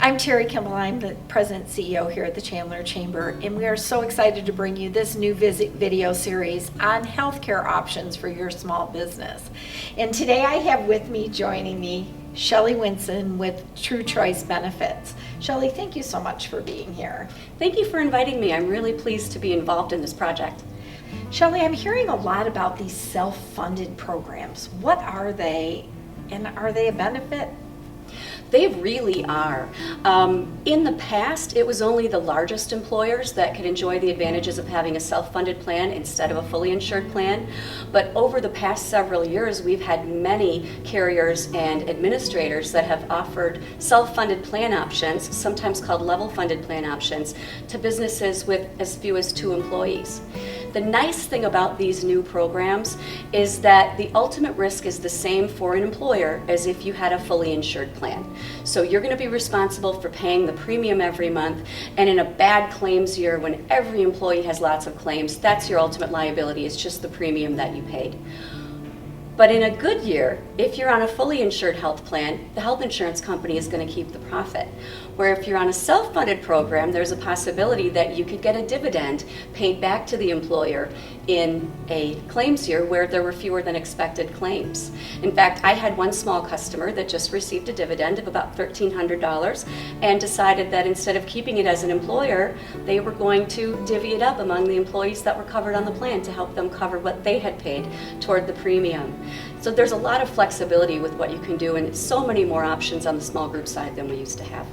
I'm Terry Kimball. I'm the President and CEO here at the Chandler Chamber, and we are so excited to bring you this new video series on healthcare options for your small business. And today I have with me, joining me, Shelly Winson with True Choice Benefits. Shelly, thank you so much for being here. Thank you for inviting me. I'm really pleased to be involved in this project. Shelly, I'm hearing a lot about these self-funded programs. What are they, and are they a benefit? They really are. In the past, it was only the largest employers that could enjoy the advantages of having a self-funded plan instead of a fully insured plan. But over the past several years, we've had many carriers and administrators that have offered self-funded plan options, sometimes called level-funded plan options, to businesses with as few as 2 employees. The nice thing about these new programs is that the ultimate risk is the same for an employer as if you had a fully insured plan. So you're going to be responsible for paying the premium every month, and in a bad claims year when every employee has lots of claims, that's your ultimate liability. It's just the premium that you paid. But in a good year, if you're on a fully insured health plan, the health insurance company is going to keep the profit. Where if you're on a self-funded program, there's a possibility that you could get a dividend paid back to the employer in a claims year where there were fewer than expected claims. In fact, I had one small customer that just received a dividend of about $1,300 and decided that instead of keeping it as an employer, they were going to divvy it up among the employees that were covered on the plan to help them cover what they had paid toward the premium. So there's a lot of flexibility with what you can do, and it's so many more options on the small group side than we used to have.